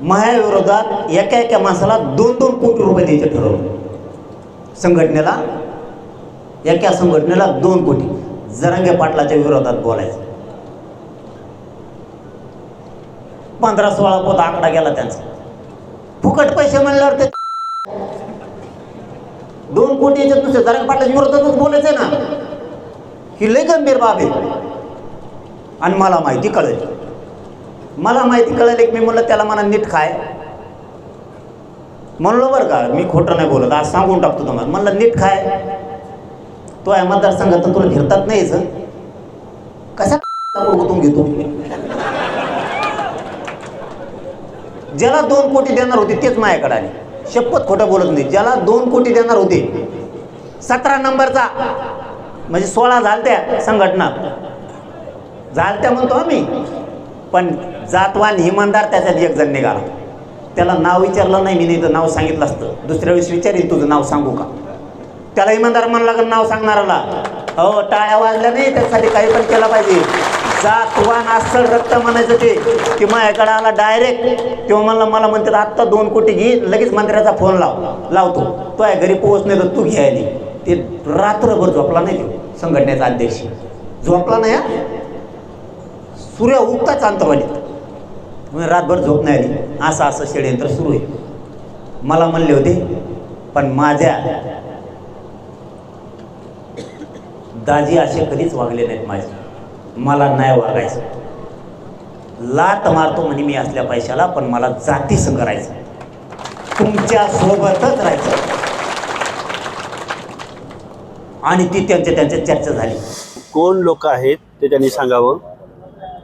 महाविरोधात एका एका माणसाला 2-2 कोटी रुपये द्यायचे ठरवलं. संघटनेला, एका संघटनेला 2 कोटी. जरांगे पाटलाच्या विरोधात बोलायचं. 15-16 पोत आकडा गेला त्यांचा. फुकट पैसे म्हणल्यावर ते 2 कोटी याच्यात नुसते जरांगे पाटलाच्या विरोधातच बोलायचंय ना. ही लय गंभीर बाब आहे. आणि मला माहिती कळली. की मी म्हणलं त्याला मला नीट खाय म्हणलो बरं का, मी खोटं नाही बोलत, आज सांगून टाकतो तुम्हाला. म्हणलं नीट खाय, तो आहे मतदारसंघात तुला फिरतात नाहीच, कशा तुम घेतो. ज्याला 2 कोटी देणार होते तेच माझ्याकडे आले. शपथ खोटं बोलत नाही. ज्याला 2 कोटी देणार होते, 17 नंबरचा म्हणजे 16 झालत्या संघटना झालत्या म्हणतो आम्ही, पण जातवान इमानदार त्याच्यात एक जण निघाला. त्याला नाव विचारलं नाही मी, नाही तर नाव सांगितलं असतं. दुसऱ्या वेळेस विचारीन तुझं नाव सांगू का. त्याला इमानदार म्हणला का नाव सांगणाराला हो टाळ्या वाजल्या नाही, त्यासाठी काही पण केलं पाहिजे. जातवान अस्सल रक्त म्हणायचं ते की माझ्याकडे आला डायरेक्ट. तेव्हा मला म्हणतात आत्ता 2 कोटी घे, लगेच मंत्र्याचा फोन लावतो. तो आहे घरी पोहोच नाही तर तू घ्यायली. ते रात्रभर झोपला नाही. तो संघटनेचा अध्यक्ष झोपला नाही. सूर्य उगताच अंतवालीत रातभर झोप नाही आली. असं षडयंत्र सुरू आहे. मला म्हणले होते, पण माझ्या दाजी असे कधीच वागले नाहीत. मला नाही वागायचं. लात मारतो म्हणे मी असल्या पैशाला, पण मला जाती संग राहायचं, तुमच्या सोबतच राहायचं. आणि ती त्यांच्या चर्चा झाली. कोण लोक आहेत ते त्यांनी सांगावं.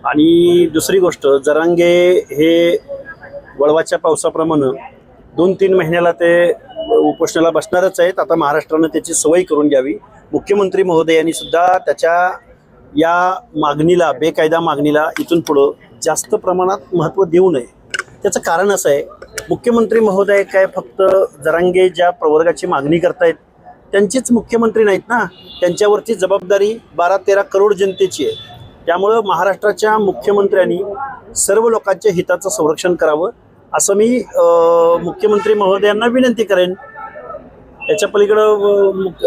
आणि दुसरी गोष्ट, जरांगे हे वळवाच्या पावसाप्रमाणे 2-3 महिन्याला ते उपोषणाला बसणारच आहेत. आता महाराष्ट्रानं त्याची सवय करून घ्यावी. मुख्यमंत्री महोदयांनी सुद्धा त्याच्या या मागणीला, बेकायदा मागणीला इथून पुढं जास्त प्रमाणात महत्त्व देऊ नये. त्याचं कारण असं आहे, मुख्यमंत्री महोदय काय फक्त जरांगे ज्या प्रवर्गाची मागणी करतायत त्यांचीच मुख्यमंत्री नाहीत ना. त्यांच्यावरची जबाबदारी 12-13 करोड जनतेची आहे. त्यामुळं महाराष्ट्राच्या मुख्यमंत्र्यांनी सर्व लोकांच्या हिताचं संरक्षण करावं असं मी मुख्यमंत्री महोदयांना विनंती करेन. याच्या पलीकडं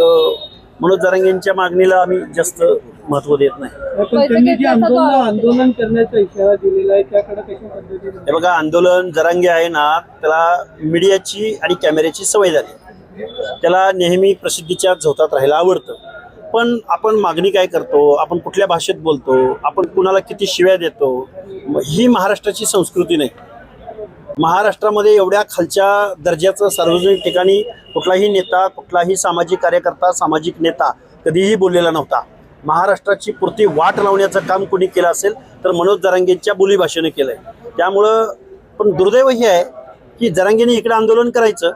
मनोज जरांगेंच्या मागणीला आम्ही जास्त महत्त्व देत नाही. आंदोलन करण्याचा इशारा दिलेला आहे, त्याकडे कशा पद्धतीने? हे बघा, आंदोलन जरांगे आहे ना, त्याला मीडियाची आणि कॅमेऱ्याची सवय झाली. त्याला नेहमी प्रसिद्धीच्या झोतात राहायला आवडतं. पण आपण मागणी काय करतो, आपण कुठल्या भाषेत बोलतो, आपण कुणाला किती शिव्या देतो, ही महाराष्ट्राची संस्कृती नाही. महाराष्ट्रामध्ये एवढ्या खालच्या दर्जाचं सार्वजनिक ठिकाणी कुठलाही नेता, कुठलाही सामाजिक कार्यकर्ता, सामाजिक नेता कधीही बोललेला नव्हता. महाराष्ट्राची पुरती वाट लावण्याचं काम कोणी केलं असेल तर मनोज जरांगेंच्या बोलीभाषेने केलं आहे. त्यामुळं पण दुर्दैव हे आहे की जरांगेने इकडे आंदोलन करायचं,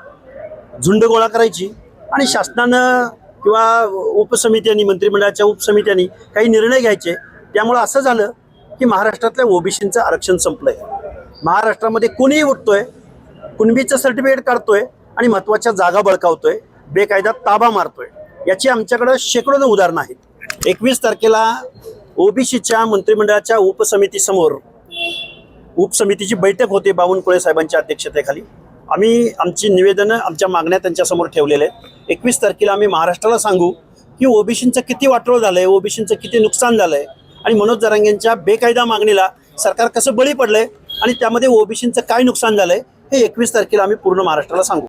झुंड गोळा करायची आणि शासनानं किंवा उपसमित्यांनी, मंत्रिमंडळाच्या उपसमित्यांनी काही निर्णय घ्यायचे. त्यामुळं असं झालं की महाराष्ट्रातल्या ओबीसींचं आरक्षण संपलंय. महाराष्ट्रामध्ये कोणीही उठतोय, कुणबीचं सर्टिफिकेट काढतोय आणि महत्त्वाच्या जागा बळकावतोय, बेकायदा ताबा मारतोय. याची आमच्याकडं शेकडो उदाहरणं आहेत. 21 तारखेला ओबीसीच्या मंत्रिमंडळाच्या उपसमितीसमोर उपसमितीची बैठक होती बावनकुळे साहेबांच्या अध्यक्षतेखाली. आम्ही आमची निवेदनं, आमच्या मागण्या त्यांच्यासमोर ठेवलेल्या आहेत. 21 तारखेला आम्ही महाराष्ट्राला सांगू की ओबीसींचं किती वाटोळ झालंय, ओबीसींचं किती नुकसान झालंय आणि मनोज जरांगेंच्या बेकायदा मागणीला सरकार कसं बळी पडलंय आणि त्यामध्ये ओबीसींचं काय नुकसान झालंय हे 21 तारखेला आम्ही पूर्ण महाराष्ट्राला सांगू.